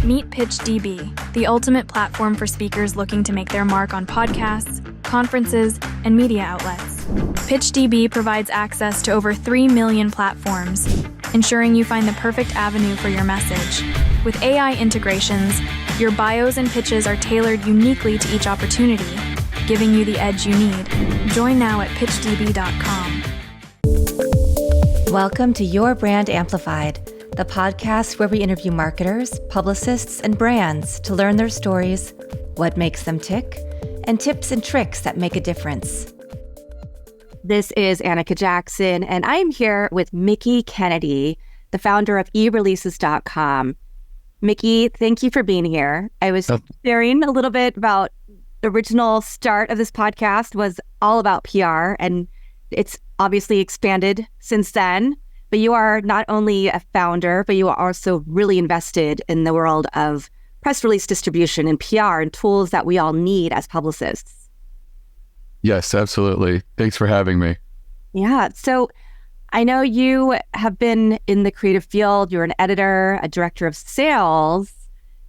Meet PitchDB, the ultimate platform for speakers looking to make their mark on podcasts, conferences, and media outlets. PitchDB provides access to over 3 million platforms, ensuring you find the perfect avenue for your message. With AI integrations, your bios and pitches are tailored uniquely to each opportunity, giving you the edge you need. Join now at pitchdb.com. Welcome to Your Brand Amplified, the podcast where we interview marketers, publicists, and brands to learn their stories, what makes them tick, and tips and tricks that make a difference. This is Annika Jackson, and I am here with Mickie Kennedy, the founder of ereleases.com. Mickie, thank you for being here. I was sharing a little bit about the original start of this podcast was all about PR, and it's obviously expanded since then. But you are not only a founder, but you are also really invested in the world of press release distribution and PR and tools that we all need as publicists. Yes, absolutely. Thanks for having me. Yeah. So I know you have been in the creative field. You're an editor, a director of sales,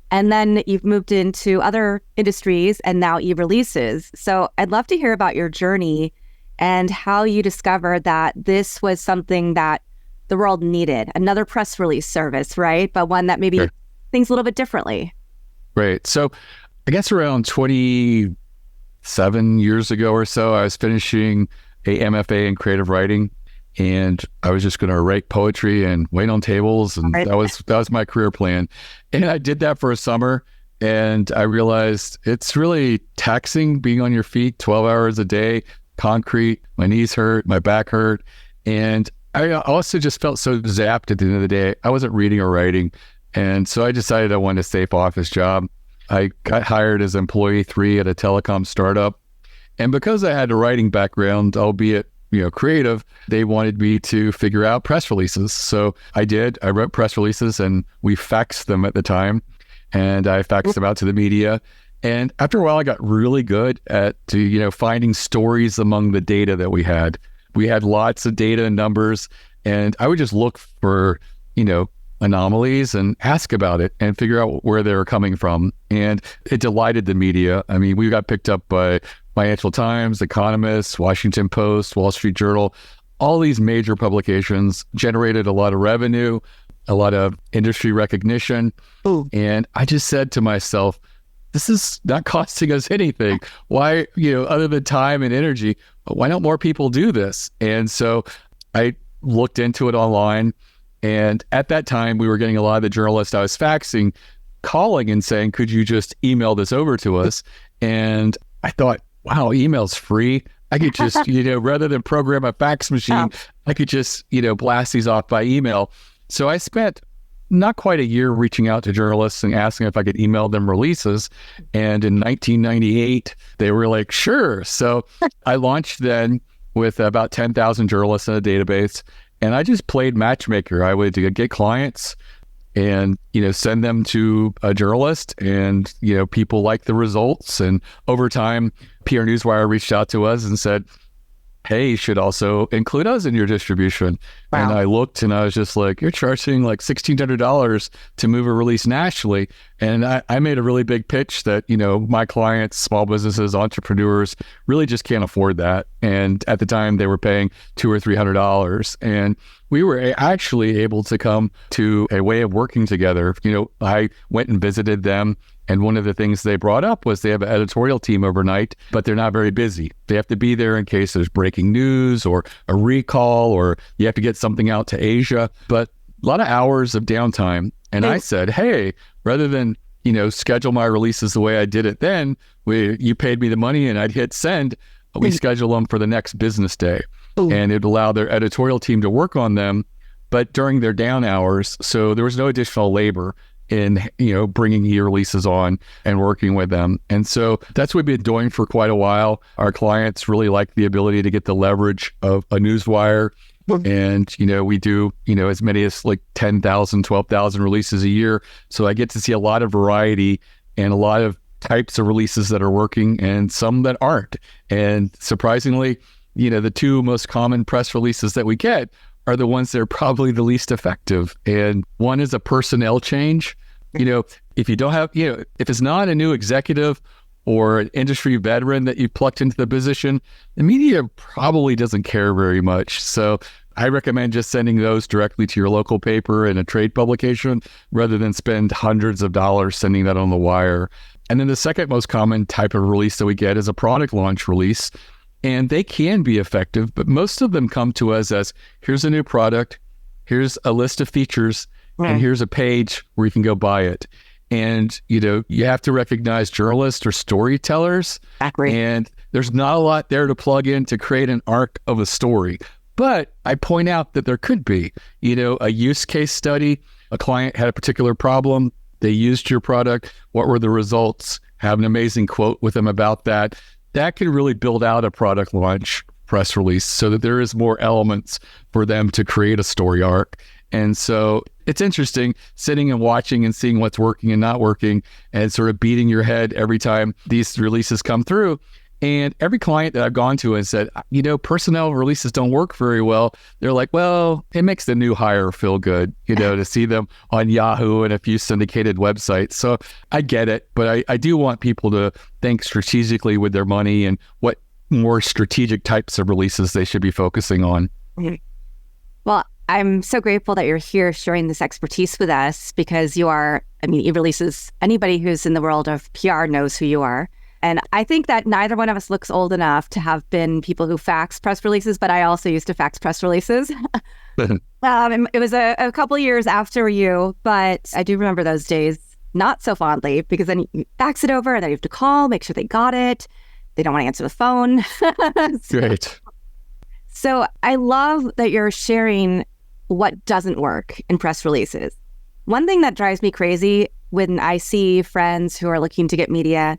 and then you've moved into other industries and now eReleases. So I'd love to hear about your journey and how you discovered that this was something that the world needed, another press release service, right? But one that maybe thinks a little bit differently. Right. So I guess around 27 years ago or so, I was finishing a MFA in creative writing, and I was just going to write poetry and wait on tables. And that was my career plan. And I did that for a summer, and I realized it's really taxing being on your feet 12 hours a day, concrete, my knees hurt, my back hurt. And I also just felt so zapped at the end of the day. I wasn't reading or writing. And so I decided I wanted a safe office job. I got hired as employee 3 at a telecom startup. And because I had a writing background, albeit, creative, they wanted me to figure out press releases. So I did. I wrote press releases and we faxed them at the time. And I faxed them out to the media. And after a while, I got really good at finding stories among the data that we had. We had lots of data and numbers, and I would just look for, anomalies and ask about it and figure out where they were coming from. And it delighted the media. I mean, we got picked up by Financial Times, Economist, Washington Post, Wall Street Journal. All these major publications generated a lot of revenue, a lot of industry recognition. Ooh. And I just said to myself, this is not costing us anything. Why, other than time and energy, why don't more people do this? And so I looked into it online. And at that time, we were getting a lot of the journalists I was faxing calling and saying, could you just email this over to us? And I thought, wow, email's free. I could just, rather than program a fax machine, I could just, blast these off by email. So I spent not quite a year reaching out to journalists and asking if I could email them releases. And in 1998, they were like, sure. So I launched then with about 10,000 journalists in a database. And I just played matchmaker. I would get clients and, send them to a journalist, and, people liked the results. And over time, PR Newswire reached out to us and said, hey, you should also include us in your distribution. Wow. And I looked and I was just like, you're charging like $1,600 to move a release nationally. And I made a really big pitch that, my clients, small businesses, entrepreneurs really just can't afford that. And at the time they were paying $200 or $300. And we were actually able to come to a way of working together. I went and visited them. And one of the things they brought up was they have an editorial team overnight, but they're not very busy. They have to be there in case there's breaking news or a recall, or you have to get something out to Asia, but a lot of hours of downtime. And I said, hey, rather than, schedule my releases the way I did it then, you paid me the money and I'd hit send, we schedule them for the next business day. Ooh. And it allowed their editorial team to work on them, but during their down hours. So there was no additional labor in, bringing e-releases on and working with them. And so that's what we've been doing for quite a while. Our clients really like the ability to get the leverage of a newswire. And, we do, as many as like 10,000, 12,000 releases a year. So I get to see a lot of variety and a lot of types of releases that are working and some that aren't. And surprisingly, the 2 most common press releases that we get are the ones that are probably the least effective. And one is a personnel change. If you don't have, if it's not a new executive or an industry veteran that you plucked into the position, the media probably doesn't care very much. So I recommend just sending those directly to your local paper and a trade publication rather than spend hundreds of dollars sending that on the wire. And then the second most common type of release that we get is a product launch release. And they can be effective, but most of them come to us as, here's a new product, here's a list of features, and here's a page where you can go buy it. And, you have to recognize journalists or storytellers. Exactly. And there's not a lot there to plug in to create an arc of a story. But I point out that there could be, a use case study. A client had a particular problem. They used your product. What were the results? Have an amazing quote with them about that. That can really build out a product launch press release so that there is more elements for them to create a story arc. And so it's interesting sitting and watching and seeing what's working and not working and sort of beating your head every time these releases come through. And every client that I've gone to and said, personnel releases don't work very well. They're like, well, it makes the new hire feel good, to see them on Yahoo and a few syndicated websites. So I get it, but I do want people to think strategically with their money and what more strategic types of releases they should be focusing on. Well, I'm so grateful that you're here sharing this expertise with us because e-releases, anybody who's in the world of PR knows who you are. And I think that neither one of us looks old enough to have been people who fax press releases, but I also used to fax press releases. It was a couple of years after you, but I do remember those days not so fondly because then you fax it over and then you have to call, make sure they got it. They don't want to answer the phone. Great. So I love that you're sharing what doesn't work in press releases. One thing that drives me crazy when I see friends who are looking to get media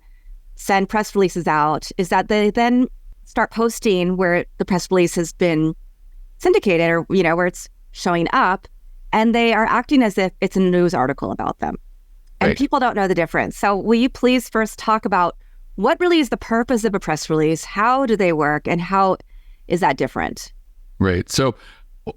send press releases out is that they then start posting where the press release has been syndicated or, where it's showing up, and they are acting as if it's a news article about them. And people don't know the difference. So will you please first talk about what really is the purpose of a press release? How do they work? And how is that different? Right. So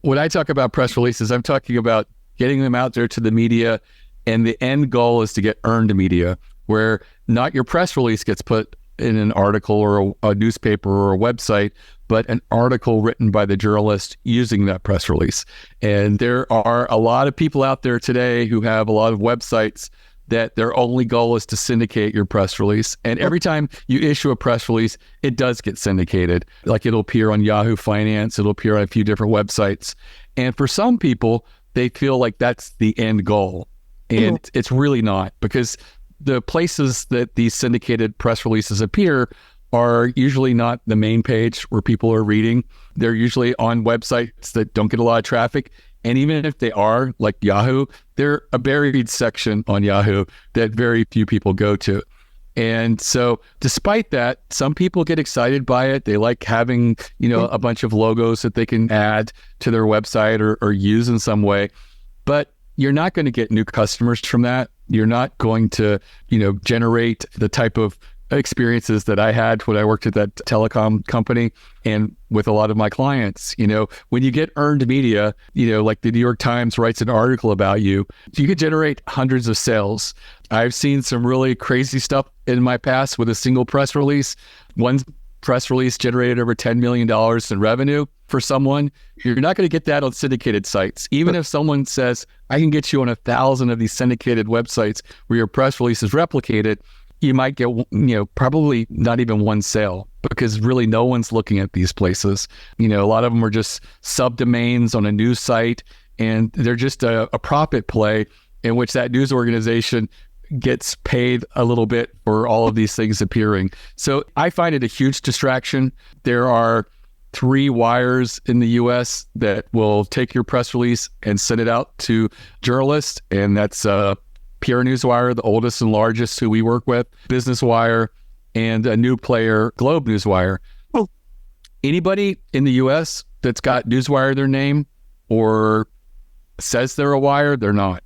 when I talk about press releases, I'm talking about getting them out there to the media, and the end goal is to get earned media, where not your press release gets put in an article or a newspaper or a website, but an article written by the journalist using that press release. And there are a lot of people out there today who have a lot of websites that their only goal is to syndicate your press release. And every time you issue a press release, it does get syndicated. Like it'll appear on Yahoo Finance, it'll appear on a few different websites. And for some people, they feel like that's the end goal. And it's really not, because the places that these syndicated press releases appear are usually not the main page where people are reading. They're usually on websites that don't get a lot of traffic. And even if they are, like Yahoo, they're a buried section on Yahoo that very few people go to. And so despite that, some people get excited by it. They like having, a bunch of logos that they can add to their website or use in some way. But you're not going to get new customers from that. You're not going to, generate the type of experiences that I had when I worked at that telecom company and with a lot of my clients. When you get earned media, like the New York Times writes an article about you, you could generate hundreds of sales. I've seen some really crazy stuff in my past with a single press release. One press release generated over $10 million in revenue for someone. You're not going to get that on syndicated sites. Even if someone says, I can get you on 1,000 of these syndicated websites where your press release is replicated, you might get, probably not even one sale, because really no one's looking at these places. A lot of them are just subdomains on a news site, and they're just a profit play in which that news organization gets paid a little bit for all of these things appearing. So I find it a huge distraction. There are 3 wires in the US that will take your press release and send it out to journalists. And that's PR Newswire, the oldest and largest who we work with, Business Wire, and a new player, Globe Newswire. Anybody in the US that's got Newswire their name or says they're a wire, they're not.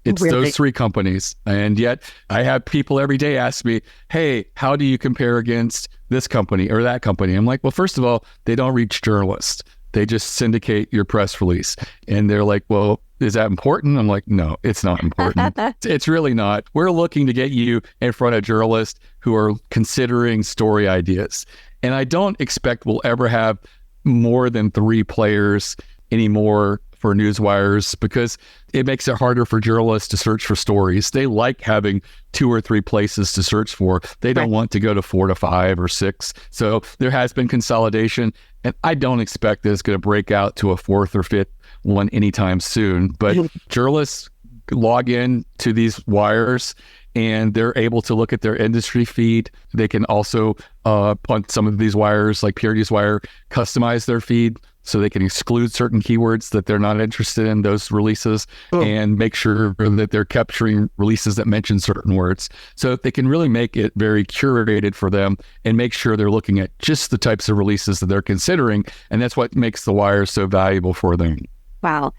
It's really? Those 3 companies. And yet I have people every day ask me, hey, how do you compare against this company or that company? I'm like, well, first of all, they don't reach journalists. They just syndicate your press release. And they're like, well, is that important? I'm like, no, it's not important. It's really not. We're looking to get you in front of journalists who are considering story ideas. And I don't expect we'll ever have more than 3 players anymore for newswires, because it makes it harder for journalists to search for stories. They like having 2 or 3 places to search for. They don't want to go to 4 to 5 or 6. So there has been consolidation, and I don't expect that it's going to break out to a 4th or 5th one anytime soon. But journalists log in to these wires and they're able to look at their industry feed. They can also, on some of these wires, like PR Newswire, customize their feed so they can exclude certain keywords that they're not interested in those releases and make sure that they're capturing releases that mention certain words. So they can really make it very curated for them and make sure they're looking at just the types of releases that they're considering. And that's what makes the wire so valuable for them. Wow.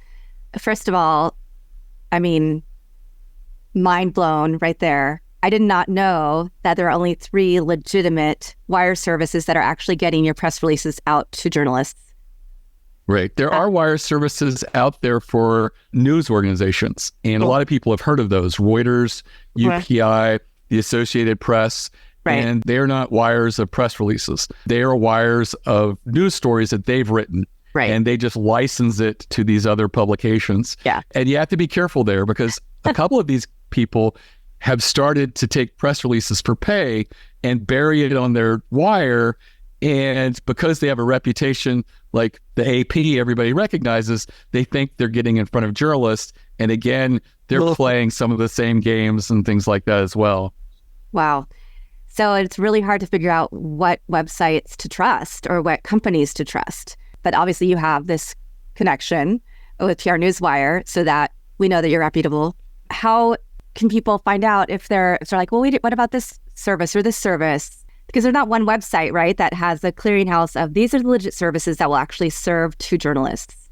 First of all, I mean, mind blown right there. I did not know that there are only 3 legitimate wire services that are actually getting your press releases out to journalists. Right. There are wire services out there for news organizations, and a lot of people have heard of those. Reuters, UPI, the Associated Press, and they're not wires of press releases. They are wires of news stories that they've written. And they just license it to these other publications. And you have to be careful there, because a couple of these people have started to take press releases for pay and bury it on their wire. And because they have a reputation like the AP, everybody recognizes, they think they're getting in front of journalists. And again, they're playing some of the same games and things like that as well. Wow. So it's really hard to figure out what websites to trust or what companies to trust. But obviously you have this connection with PR Newswire so that we know that you're reputable. How can people find out if they're like, well, what about this service or this service? Because there's not one website, right, that has a clearinghouse of these are the legit services that will actually serve to journalists.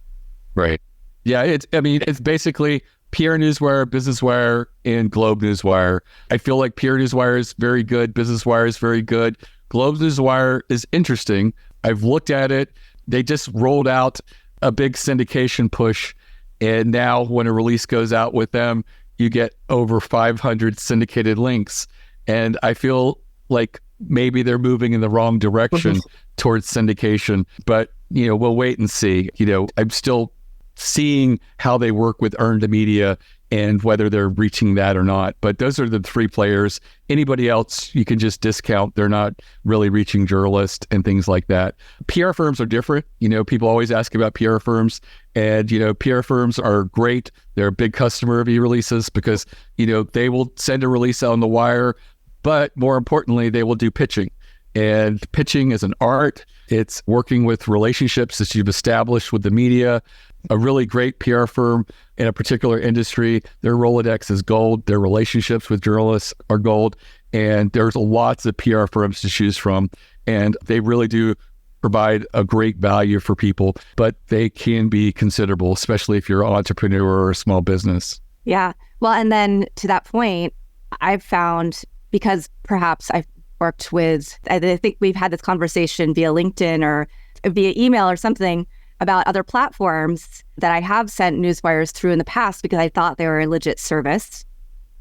Right. Yeah. It's basically PR Newswire, Business Wire, and Globe Newswire. I feel like PR Newswire is very good. Business Wire is very good. Globe Newswire is interesting. I've looked at it. They just rolled out a big syndication push. And now when a release goes out with them, you get over 500 syndicated links. And I feel like maybe they're moving in the wrong direction towards syndication. But, we'll wait and see. I'm still seeing how they work with earned media and whether they're reaching that or not. But those are the 3 players. Anybody else, you can just discount. They're not really reaching journalists and things like that. PR firms are different. People always ask about PR firms. And, PR firms are great. They're a big customer of e-releases because, they will send a release on the wire. But more importantly, they will do pitching. And pitching is an art. It's working with relationships that you've established with the media. A really great PR firm in a particular industry, their Rolodex is gold. Their relationships with journalists are gold. And there's lots of PR firms to choose from. And they really do provide a great value for people, but they can be considerable, especially if you're an entrepreneur or a small business. Yeah. Well, and then to that point, I've found, because perhaps I've worked with, I think we've had this conversation via LinkedIn or via email or something about other platforms that I have sent newswires through in the past because I thought they were a legit service.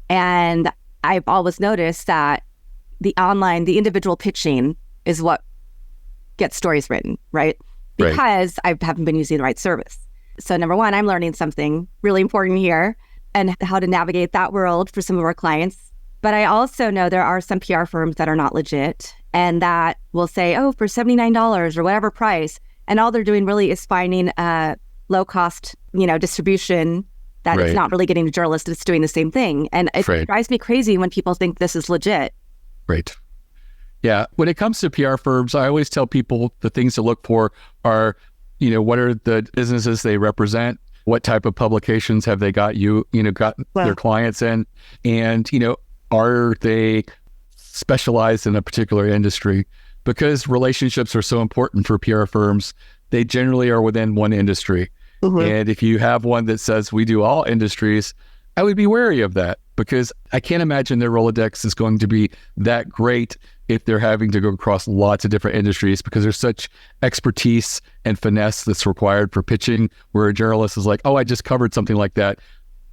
And I've always noticed that the individual pitching is what gets stories written, right? Because I haven't been using the right service. So number one, I'm learning something really important here and how to navigate that world for some of our clients. But I also know there are some PR firms that are not legit and that will say, oh, for $79 or whatever price. And all they're doing really is finding a low cost, distribution that it's not really getting to journalists. It's doing the same thing. And it drives me crazy when people think this is legit. Right. Yeah. When it comes to PR firms, I always tell people the things to look for are, what are the businesses they represent? What type of publications have they got their clients in? And, are they specialized in a particular industry? Because relationships are so important for PR firms, they generally are within one industry. And if you have one that says we do all industries, I would be wary of that because I can't imagine their Rolodex is going to be that great if they're having to go across lots of different industries, because there's such expertise and finesse that's required for pitching, where a journalist is like, oh, I just covered something like that.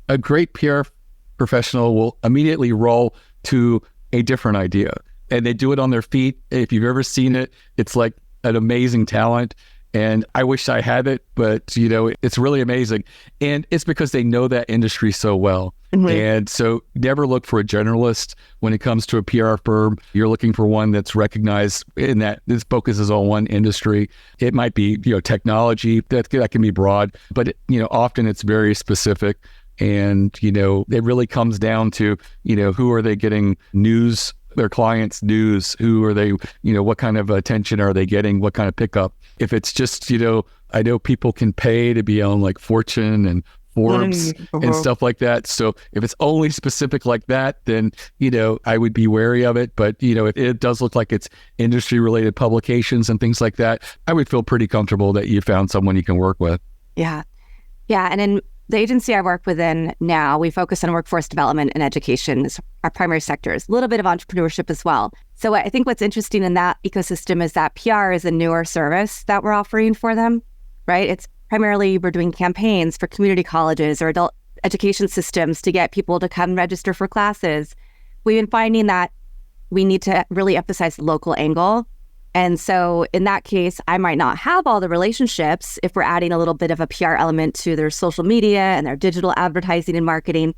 A great PR professional will immediately roll to a different idea, and they do it on their feet. If you've ever seen it, it's like an amazing talent. And I wish I had it, but it's really amazing. And it's because they know that industry so well. Mm-hmm. And so never look for a generalist when it comes to a PR firm. You're looking for one that's recognized in that this focuses on one industry. It might be, technology, that can be broad, but often it's very specific. And, it really comes down to, who are they getting news, their clients' news, who are they, what kind of attention are they getting, what kind of pickup. If it's just, I know people can pay to be on like Fortune and Forbes and stuff like that. So if it's only specific like that, then, I would be wary of it. But, if it does look like it's industry related publications and things like that, I would feel pretty comfortable that you found someone you can work with. Yeah. Yeah. And in the agency I work within now, we focus on workforce development and education as our primary sectors, a little bit of entrepreneurship as well. So I think what's interesting in that ecosystem is that PR is a newer service that we're offering for them, right? It's primarily we're doing campaigns for community colleges or adult education systems to get people to come register for classes. We've been finding that we need to really emphasize the local angle. And so in that case, I might not have all the relationships if we're adding a little bit of a PR element to their social media and their digital advertising and marketing.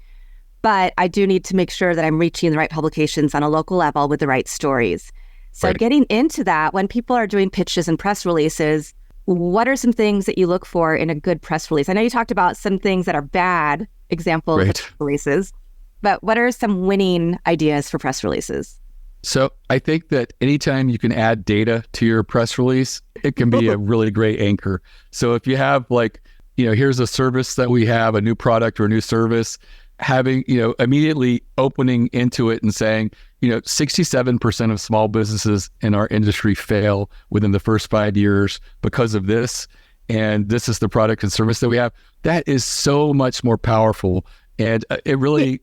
But I do need to make sure that I'm reaching the right publications on a local level with the right stories. So right. Getting into that, when people are doing pitches and press releases, what are some things that you look for in a good press release? I know you talked about some things that are bad examples of press releases, but what are some winning ideas for press releases? So I think that anytime you can add data to your press release, it can be a really great anchor. So if you have here's a service that we have, a new product or a new service, having, immediately opening into it and saying, 67% of small businesses in our industry fail within the first 5 years because of this. And this is the product and service that we have. That is so much more powerful. And it really,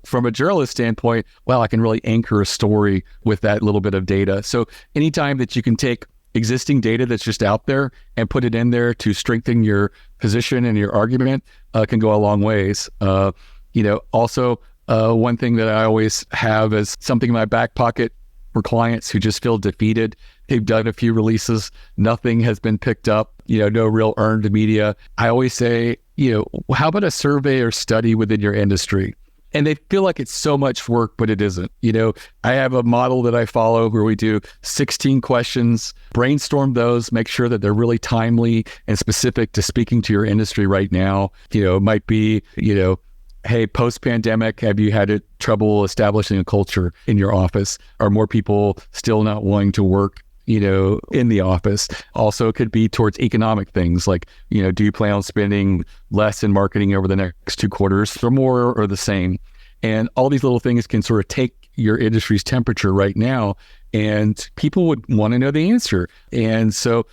from a journalist standpoint, I can really anchor a story with that little bit of data. So anytime that you can take existing data that's just out there and put it in there to strengthen your position and your argument can go a long ways. Also, one thing that I always have is something in my back pocket for clients who just feel defeated. They've done a few releases, nothing has been picked up, no real earned media. I always say, how about a survey or study within your industry? And they feel like it's so much work, but it isn't. I have a model that I follow where we do 16 questions, brainstorm those, make sure that they're really timely and specific to speaking to your industry right now. It might be, hey, post-pandemic, have you had trouble establishing a culture in your office? Are more people still not wanting to work, in the office? Also, it could be towards economic things like, do you plan on spending less in marketing over the next 2 quarters or more or the same? And all these little things can sort of take your industry's temperature right now, and people would want to know the answer. And so,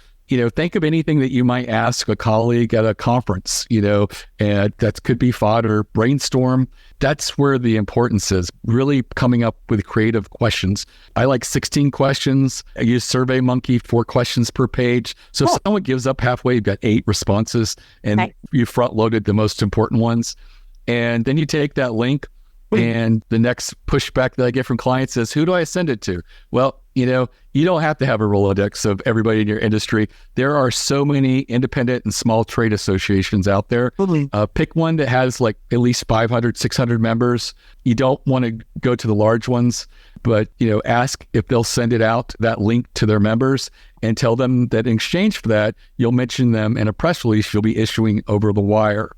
think of anything that you might ask a colleague at a conference, and that could be fodder, brainstorm. That's where the importance is, really coming up with creative questions. I like 16 questions. I use SurveyMonkey, 4 questions per page. So if someone gives up halfway, you've got 8 responses, and you front-loaded the most important ones. And then you take that link, and the next pushback that I get from clients is, who do I send it to? Well, you don't have to have a Rolodex of everybody in your industry. There are so many independent and small trade associations out there. Pick one that has like at least 500, 600 members. You don't want to go to the large ones, but, ask if they'll send it out, that link to their members, and tell them that in exchange for that, you'll mention them in a press release you'll be issuing over the wire.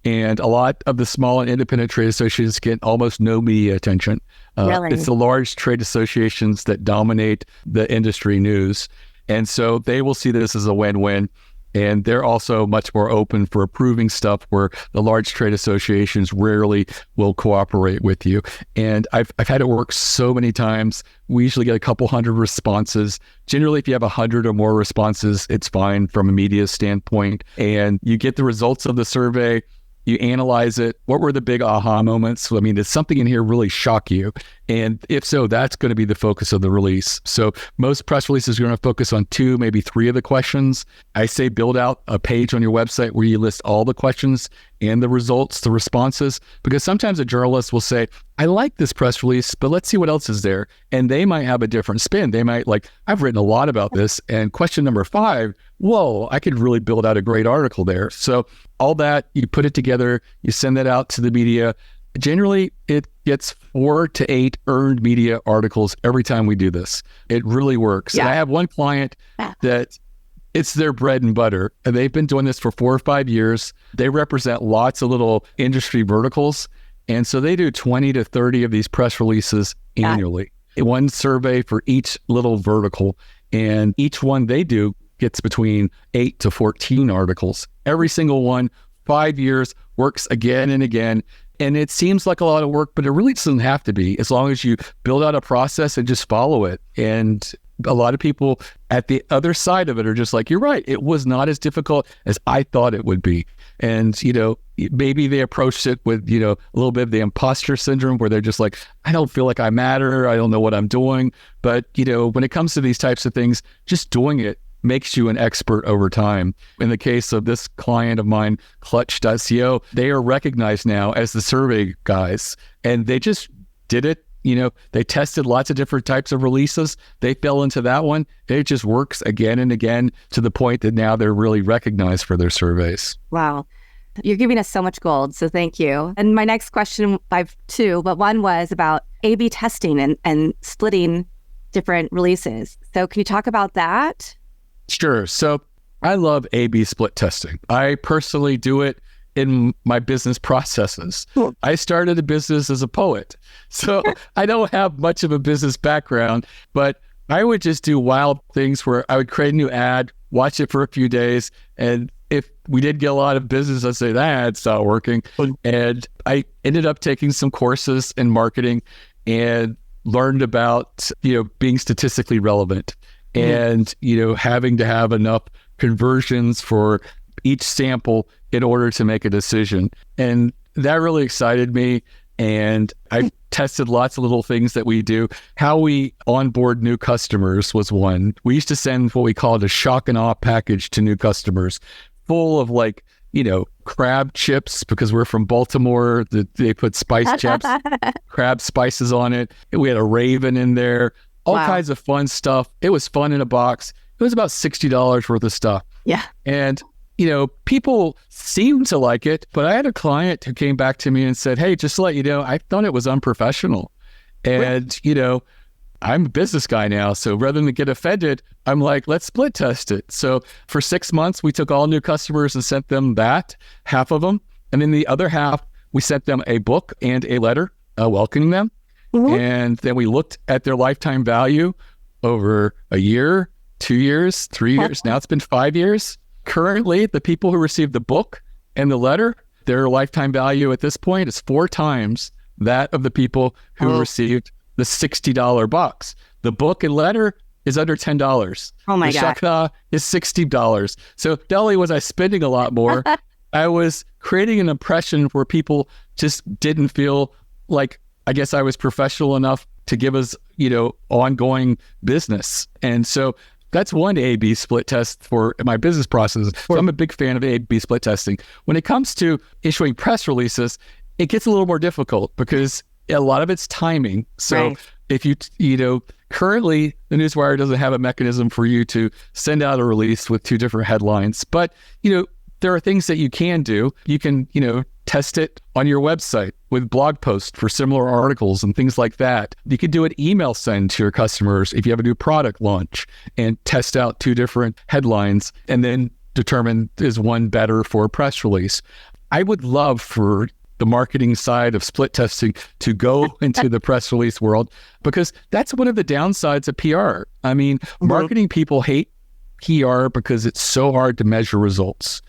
And a lot of the small and independent trade associations get almost no media attention. Really? It's the large trade associations that dominate the industry news. And so they will see this as a win-win. And they're also much more open for approving stuff where the large trade associations rarely will cooperate with you. And I've had it work so many times. We usually get a couple hundred responses. Generally, if you have 100 or more responses, it's fine from a media standpoint. And you get the results of the survey. You analyze it. What were the big aha moments? I mean, did something in here really shock you? And if so, that's going to be the focus of the release. So most press releases are going to focus on 2, maybe 3 of the questions. I say build out a page on your website where you list all the questions and the results, the responses, because sometimes a journalist will say, I like this press release, but let's see what else is there. And they might have a different spin. They might I've written a lot about this, and question number 5, whoa, I could really build out a great article there. So all that, you put it together, you send that out to the media. Generally, it gets 4 to 8 earned media articles every time we do this. It really works. Yeah. And I have one client that it's their bread and butter, and they've been doing this for 4 or 5 years. They represent lots of little industry verticals. And so they do 20 to 30 of these press releases annually. One survey for each little vertical. And each one they do gets between 8 to 14 articles. Every single one, 5 years, works again and again. And it seems like a lot of work, but it really doesn't have to be, as long as you build out a process and just follow it. And a lot of people at the other side of it are just like, you're right, it was not as difficult as I thought it would be. And, maybe they approached it with, a little bit of the imposter syndrome, where they're just like, I don't feel like I matter. I don't know what I'm doing. But, when it comes to these types of things, just doing it makes you an expert over time. In the case of this client of mine, Clutch.co, they are recognized now as the survey guys, and they just did it. They tested lots of different types of releases. They fell into that one. It just works again and again, to the point that now they're really recognized for their surveys. Wow. You're giving us so much gold, so thank you. And my next question, I have 2, but one was about A/B testing and splitting different releases. So can you talk about that? Sure. So I love A/B split testing. I personally do it in my business processes. Cool. I started a business as a poet, so I don't have much of a business background, but I would just do wild things where I would create a new ad, watch it for a few days, and if we did get a lot of business, I'd say that ad's not working. And I ended up taking some courses in marketing and learned about, being statistically relevant. And, having to have enough conversions for each sample in order to make a decision. And that really excited me. And I tested lots of little things that we do. How we onboard new customers was one. We used to send what we called a shock and awe package to new customers, full of crab chips, because we're from Baltimore. They put spice chips, crab spices on it. We had a raven in there. All kinds of fun stuff. It was fun in a box. It was about $60 worth of stuff. Yeah. And, people seemed to like it, but I had a client who came back to me and said, hey, just to let you know, I thought it was unprofessional. And, I'm a business guy now. So rather than get offended, I'm like, let's split test it. So for 6 months, we took all new customers and sent them half of them. And then the other half, we sent them a book and a letter welcoming them. Mm-hmm. And then we looked at their lifetime value over a year, 2 years, 3 years. Now it's been 5 years. Currently, the people who received the book and the letter, their lifetime value at this point is 4 times that of the people who received the $60 box. The book and letter is under $10. Oh my God. The God. shakna is $60. So not only was I spending a lot more, I was creating an impression where people just didn't feel like, I guess I was professional enough to give us, ongoing business. And so that's one A/B split test for my business process. So I'm a big fan of A/B split testing. When it comes to issuing press releases, it gets a little more difficult because a lot of it's timing. So if currently the Newswire doesn't have a mechanism for you to send out a release with 2 different headlines, but, there are things that you can do. You can, test it on your website with blog posts for similar articles and things like that. You could do an email send to your customers if you have a new product launch and test out 2 different headlines and then determine, is one better for a press release. I would love for the marketing side of split testing to go into the press release world, because that's one of the downsides of PR. I mean, marketing people hate PR because it's so hard to measure results.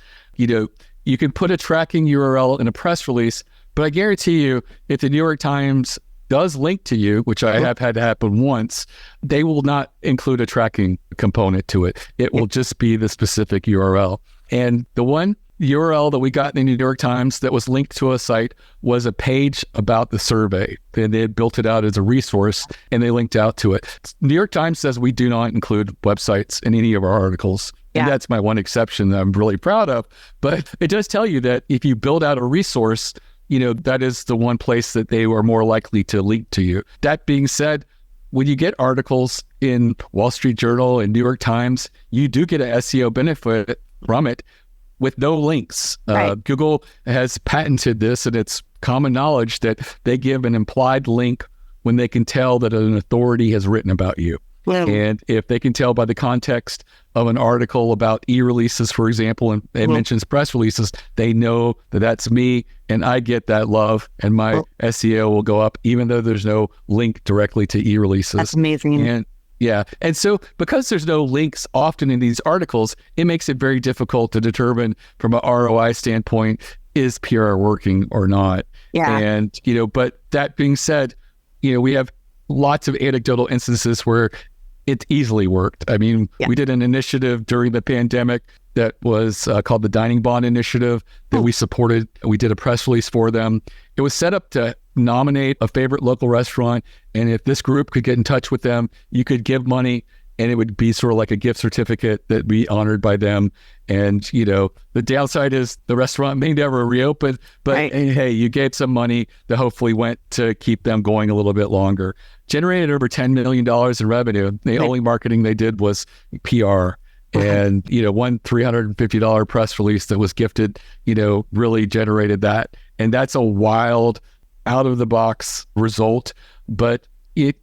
You can put a tracking URL in a press release, but I guarantee you, if the New York Times does link to you, which I have had to happen once, they will not include a tracking component to it. It will just be the specific URL. And the one URL that we got in the New York Times that was linked to a site was a page about the survey. And they had built it out as a resource and they linked out to it. New York Times says we do not include websites in any of our articles. Yeah. And that's my one exception that I'm really proud of. But it does tell you that if you build out a resource, that is the one place that they are more likely to link to you. That being said, when you get articles in Wall Street Journal and New York Times, you do get an SEO benefit from it with no links. Right. Google has patented this, and it's common knowledge that they give an implied link when they can tell that an authority has written about you. Wow. And if they can tell by the context of an article about e-releases, for example, and it mentions press releases, they know that that's me and I get that love and my SEO will go up even though there's no link directly to e-releases. That's amazing. And yeah. And so because there's no links often in these articles, it makes it very difficult to determine from an ROI standpoint, is PR working or not? Yeah. And, but that being said, we have lots of anecdotal instances where it easily worked. I mean, we did an initiative during the pandemic that was called the Dining Bond Initiative that we supported. We did a press release for them. It was set up to nominate a favorite local restaurant. And if this group could get in touch with them, you could give money and it would be sort of like a gift certificate that be honored by them. And, the downside is the restaurant may never reopen, but hey, you gave some money that hopefully went to keep them going a little bit longer. Generated over $10 million in revenue. The only marketing they did was PR. And, one $350 press release that was gifted, really generated that. And that's a wild, out of the box result, but it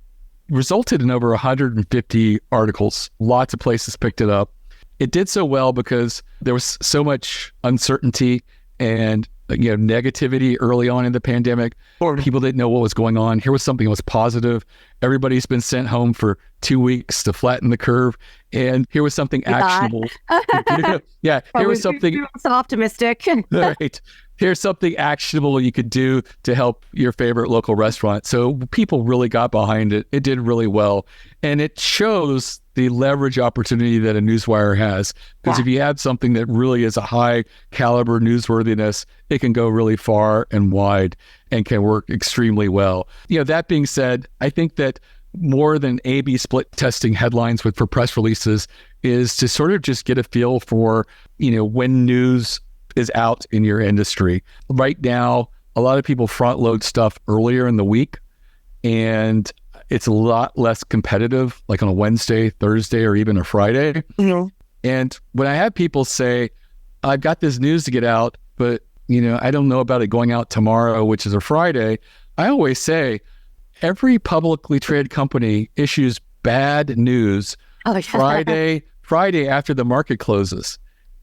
resulted in over 150 articles. Lots of places picked it up. It did so well because there was so much uncertainty and negativity early on in the pandemic. People didn't know what was going on. Here was something that was positive. Everybody's been sent home for 2 weeks to flatten the curve. And here was something actionable. Here was something so optimistic. Right. Here's something actionable you could do to help your favorite local restaurant. So people really got behind it. It did really well. And it shows the leverage opportunity that a newswire has. Because if you have something that really is a high caliber newsworthiness, it can go really far and wide and can work extremely well. That being said, I think that more than A/B split testing headlines for press releases is to sort of just get a feel for, when news is out in your industry. Right now, a lot of people front load stuff earlier in the week, and it's a lot less competitive, like on a Wednesday, Thursday, or even a Friday. Mm-hmm. And when I have people say, I've got this news to get out, but I don't know about it going out tomorrow, which is a Friday, I always say, every publicly traded company issues bad news Friday after the market closes.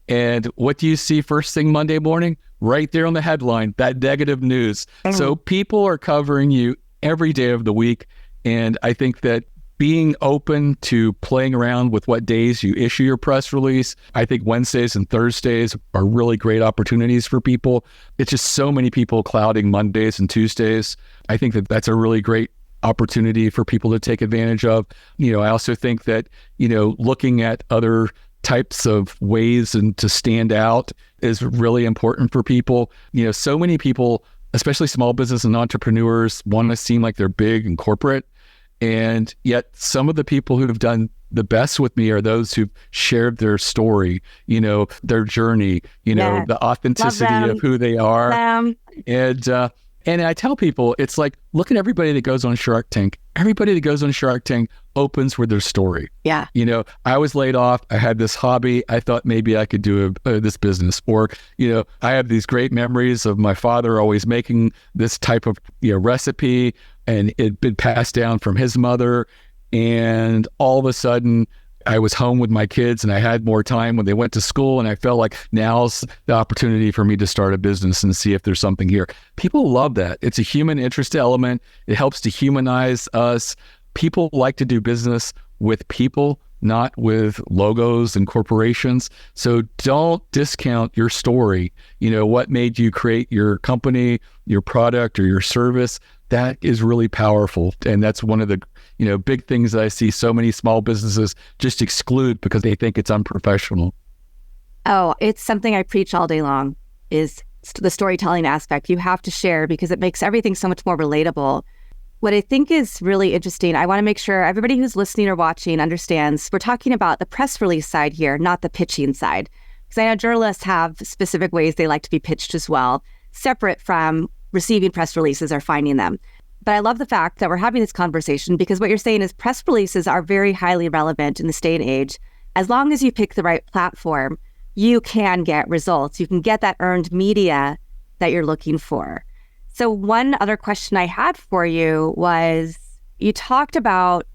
And what do you see first thing Monday morning? Right there on the headline, that negative news. Mm-hmm. So people are covering you every day of the week. And I think that being open to playing around with what days you issue your press release, I think Wednesdays and Thursdays are really great opportunities for people. It's just so many people clouding Mondays and Tuesdays. I think that that's a really great opportunity for people to take advantage of. I also think that, looking at other types of ways and to stand out is really important for people. So many people, especially small business and entrepreneurs, want to seem like they're big and corporate. And yet some of the people who have done the best with me are those who've shared their story, their journey, the authenticity of who they are. And I tell people, it's like, look at everybody that goes on Shark Tank. Everybody that goes on Shark Tank opens with their story. Yeah. I was laid off. I had this hobby. I thought maybe I could do this business. Or, I have these great memories of my father always making this type of recipe, and it'd been passed down from his mother. And all of a sudden, I was home with my kids and I had more time when they went to school, and I felt like now's the opportunity for me to start a business and see if there's something here. People love that. It's a human interest element. It helps to humanize us. People like to do business with people, not with logos and corporations. So don't discount your story. What made you create your company, your product, or your service. That is really powerful. And that's one of the big things that I see so many small businesses just exclude because they think it's unprofessional. Oh, it's something I preach all day long, is the storytelling aspect. You have to share because it makes everything so much more relatable. What I think is really interesting, I want to make sure everybody who's listening or watching understands we're talking about the press release side here, not the pitching side. Because I know journalists have specific ways they like to be pitched as well, separate from receiving press releases or finding them. But I love the fact that we're having this conversation because what you're saying is press releases are very highly relevant in this day and age. As long as you pick the right platform, you can get results. You can get that earned media that you're looking for. So one other question I had for you was, you talked about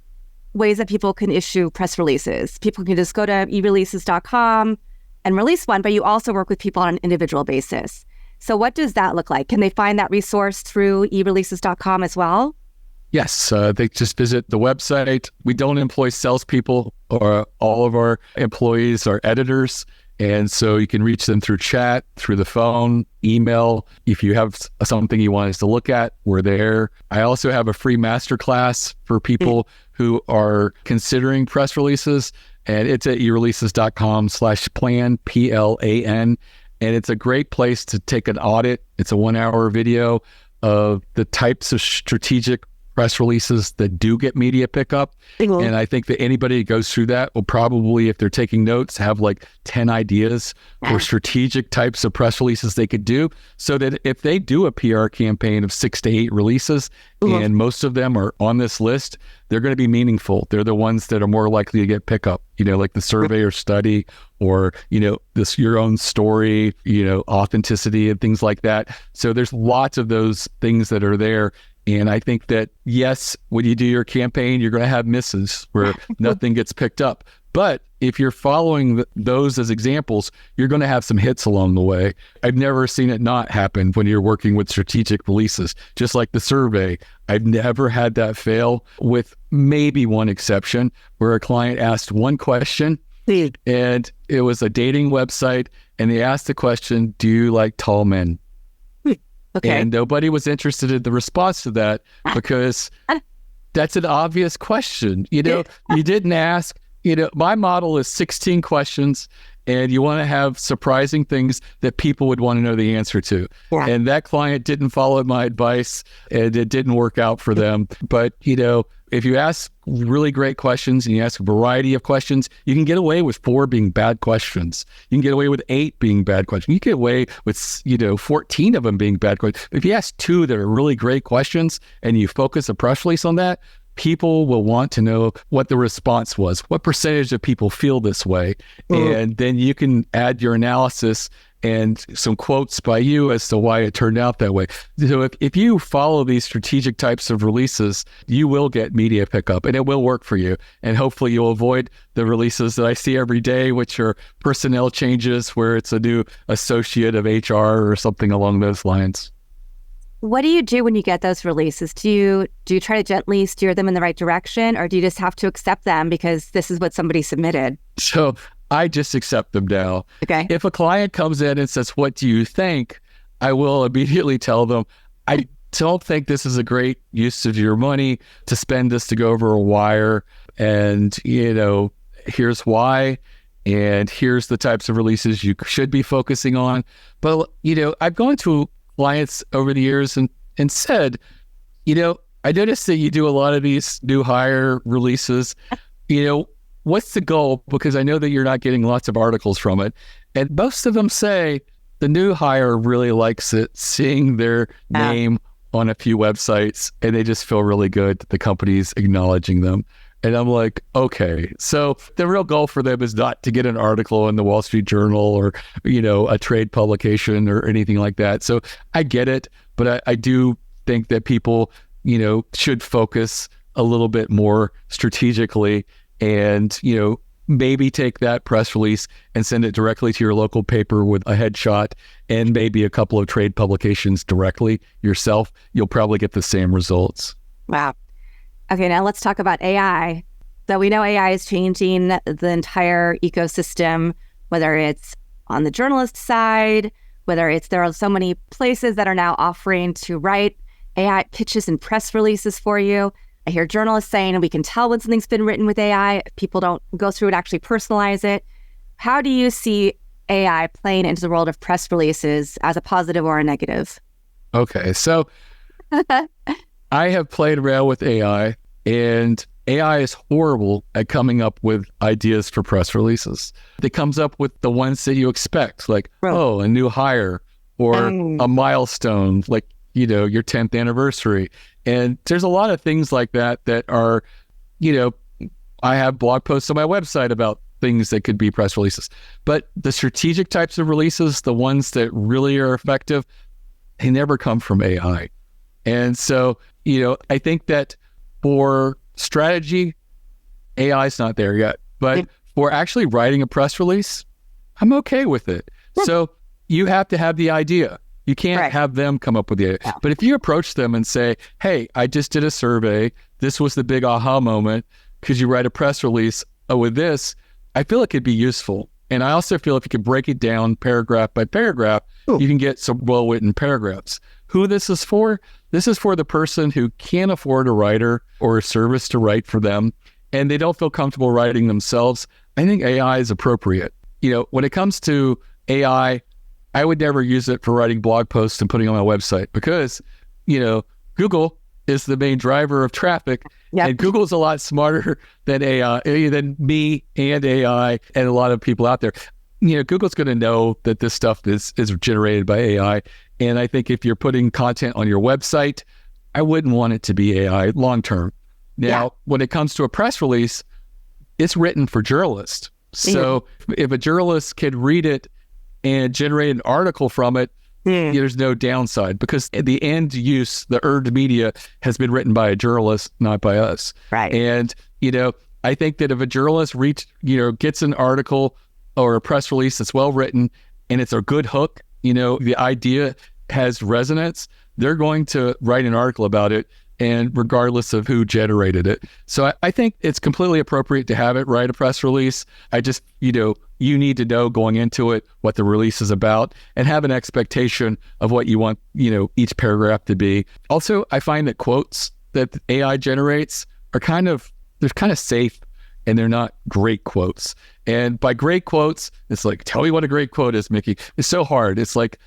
ways that people can issue press releases. People can just go to ereleases.com and release one, but you also work with people on an individual basis. So what does that look like? Can they find that resource through ereleases.com as well? Yes, they just visit the website. We don't employ salespeople, or all of our employees are editors. And so you can reach them through chat, through the phone, email. If you have something you want us to look at, we're there. I also have a free masterclass for people who are considering press releases, and it's at ereleases.com/plan, PLAN. And it's a great place to take an audit. It's a 1-hour video of the types of strategic press releases that do get media pickup. And I think that anybody who goes through that will probably, if they're taking notes, have like 10 ideas for strategic types of press releases they could do, so that if they do a PR campaign of 6 to 8 releases, and most of them are on this list, they're going to be meaningful. They're the ones that are more likely to get pickup, like the survey or study, or, this your own story, authenticity and things like that. So there's lots of those things that are there. And I think that, yes, when you do your campaign, you're going to have misses where nothing gets picked up. But if you're following those as examples, you're going to have some hits along the way. I've never seen it not happen when you're working with strategic releases. Just like the survey, I've never had that fail, with maybe one exception where a client asked one question, and it was a dating website, and they asked the question, "Do you like tall men?" Okay. And nobody was interested in the response to that because that's an obvious question. You didn't ask, my model is 16 questions, and you want to have surprising things that people would want to know the answer to. Yeah. And that client didn't follow my advice, and it didn't work out for them. But, if you ask really great questions and you ask a variety of questions, you can get away with 4 being bad questions. You can get away with 8 being bad questions. You can get away with, 14 of them being bad questions. If you ask 2 that are really great questions and you focus a press release on that, people will want to know what the response was. What percentage of people feel this way? And then you can add your analysis and some quotes by you as to why it turned out that way. So if you follow these strategic types of releases, you will get media pickup, and it will work for you. And hopefully you'll avoid the releases that I see every day, which are personnel changes where it's a new associate of HR or something along those lines. What do you do when you get those releases? Do you try to gently steer them in the right direction, or do you just have to accept them because this is what somebody submitted? So I just accept them now. Okay. If a client comes in and says, "What do you think?" I will immediately tell them, "I don't think this is a great use of your money to spend this to go over a wire. And, here's why. And here's the types of releases you should be focusing on." But, I've gone to clients over the years and said, "I noticed that you do a lot of these new hire releases. What's the goal? Because I know that you're not getting lots of articles from it." And most of them say the new hire really likes it, seeing their name on a few websites, and they just feel really good that the company's acknowledging them. And I'm like, okay, so the real goal for them is not to get an article in the Wall Street Journal or, a trade publication or anything like that. So I get it, but I do think that people, should focus a little bit more strategically and, maybe take that press release and send it directly to your local paper with a headshot and maybe a couple of trade publications directly yourself. You'll probably get the same results. Wow. Okay, now let's talk about AI. So we know AI is changing the entire ecosystem, whether it's on the journalist side, there are so many places that are now offering to write AI pitches and press releases for you. I hear journalists saying we can tell when something's been written with AI if people don't go through and actually personalize it. How do you see AI playing into the world of press releases as a positive or a negative? Okay, so I have played around with AI, and AI is horrible at coming up with ideas for press releases. It comes up with the ones that you expect, like, oh, a new hire or a milestone, like, your 10th anniversary. And there's a lot of things like that are, I have blog posts on my website about things that could be press releases. But the strategic types of releases, the ones that really are effective, they never come from AI. And so, I think that for strategy, AI is not there yet. But for actually writing a press release, I'm okay with it. So you have to have the idea. You can't have them come up with the idea. Yeah. But if you approach them and say, hey, I just did a survey. This was the big aha moment. Could you write a press release with this? I feel it could be useful. And I also feel if you could break it down paragraph by paragraph, you can get some well-written paragraphs. Who this is for? This is for the person who can't afford a writer or a service to write for them, and they don't feel comfortable writing themselves. I think AI is appropriate. When it comes to AI, I would never use it for writing blog posts and putting on my website because, Google is the main driver of traffic. Yep. And Google's a lot smarter than AI, than me and AI and a lot of people out there. Google's going to know that this stuff is generated by AI. And I think if you're putting content on your website, I wouldn't want it to be AI long term. Now, when it comes to a press release, it's written for journalists. So if a journalist can read it and generate an article from it, there's no downside because the end use, the earned media has been written by a journalist, not by us. Right. And, I think that if a journalist gets an article or a press release that's well written and it's a good hook, the idea has resonance, they're going to write an article about it, and regardless of who generated it. So I think it's completely appropriate to have it write a press release. I just, you need to know going into it what the release is about and have an expectation of what you want, each paragraph to be. Also, I find that quotes that AI generates are they're kind of safe and they're not great quotes. And by great quotes, it's like, tell me what a great quote is, Mickie. It's so hard. It's like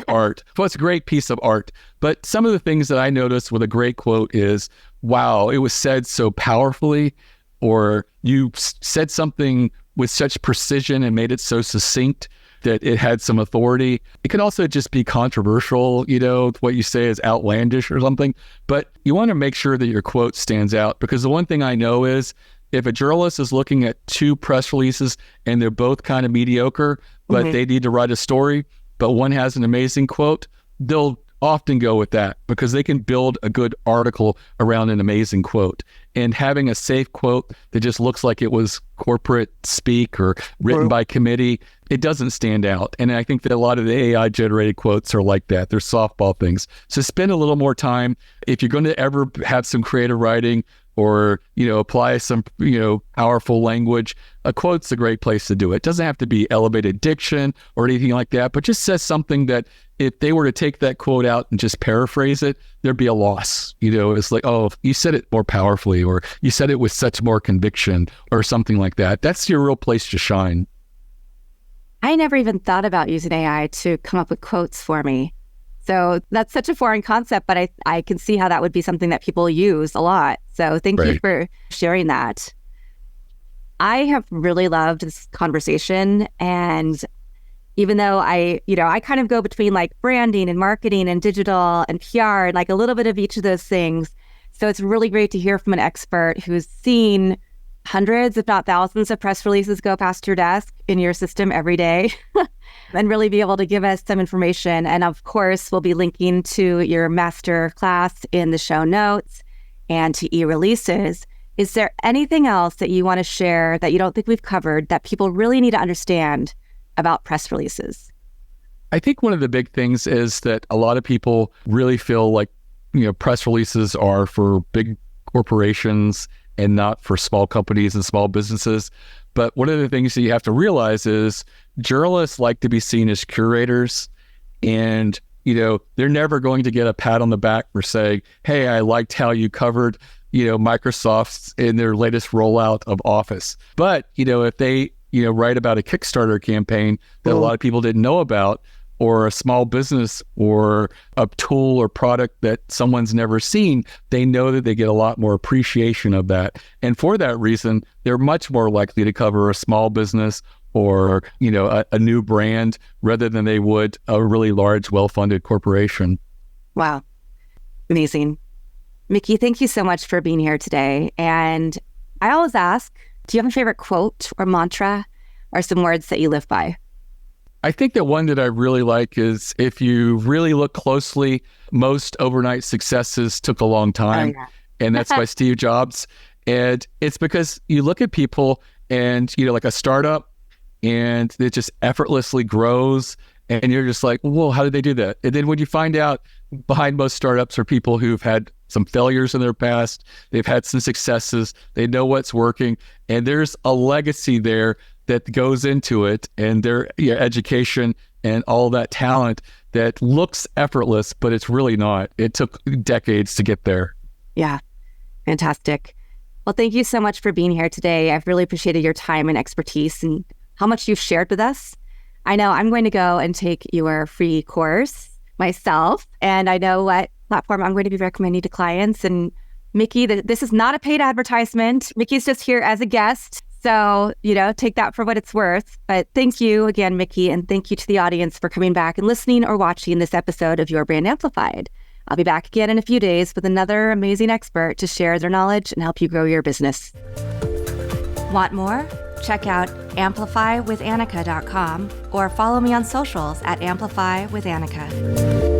art. Well, it's a great piece of art. But some of the things that I noticed with a great quote is, wow, it was said so powerfully, or you said something with such precision and made it so succinct that it had some authority. It could also just be controversial, what you say is outlandish or something. But you want to make sure that your quote stands out, because the one thing I know is if a journalist is looking at two press releases and they're both kind of mediocre, but they need to write a story, but one has an amazing quote, they'll often go with that because they can build a good article around an amazing quote. And having a safe quote that just looks like it was corporate speak or written by committee, it doesn't stand out. And I think that a lot of the AI generated quotes are like that. They're softball things. So spend a little more time. If you're going to ever have some creative writing or, apply some, powerful language, a quote's a great place to do it. It doesn't have to be elevated diction or anything like that, but just says something that if they were to take that quote out and just paraphrase it, there'd be a loss. It's like, oh, you said it more powerfully, or you said it with such more conviction or something like that. That's your real place to shine. I never even thought about using AI to come up with quotes for me. So that's such a foreign concept, but I can see how that would be something that people use a lot. So thank you for sharing that. I have really loved this conversation. And even though I kind of go between like branding and marketing and digital and PR and like a little bit of each of those things. So it's really great to hear from an expert who's seen hundreds, if not thousands, of press releases go past your desk in your system every day and really be able to give us some information. And of course, we'll be linking to your master class in the show notes and to e-releases. Is there anything else that you want to share that you don't think we've covered that people really need to understand about press releases? I think one of the big things is that a lot of people really feel like, press releases are for big corporations and not for small companies and small businesses. But one of the things that you have to realize is journalists like to be seen as curators, and they're never going to get a pat on the back for saying, hey, I liked how you covered Microsoft's in their latest rollout of Office. But if they write about a Kickstarter campaign that a lot of people didn't know about, or a small business or a tool or product that someone's never seen, they know that they get a lot more appreciation of that. And for that reason, they're much more likely to cover a small business or, a new brand rather than they would a really large, well-funded corporation. Wow. Amazing. Mickie, thank you so much for being here today. And I always ask, do you have a favorite quote or mantra or some words that you live by? I think that one that I really like is, if you really look closely, most overnight successes took a long time. Oh, yeah. And that's by Steve Jobs. And it's because you look at people and, like a startup, and it just effortlessly grows. And you're just like, whoa, how did they do that? And then when you find out behind most startups are people who've had some failures in their past, they've had some successes, they know what's working, and there's a legacy there that goes into it, and their education and all that talent that looks effortless, but it's really not. It took decades to get there. Yeah, fantastic. Well, thank you so much for being here today. I've really appreciated your time and expertise and how much you've shared with us. I know I'm going to go and take your free course myself, and I know what platform I'm going to be recommending to clients. And Mickie, this is not a paid advertisement. Mickey's just here as a guest. So, take that for what it's worth. But thank you again, Mickie, and thank you to the audience for coming back and listening or watching this episode of Your Brand Amplified. I'll be back again in a few days with another amazing expert to share their knowledge and help you grow your business. Want more? Check out amplifywithannika.com or follow me on socials at amplifywithannika.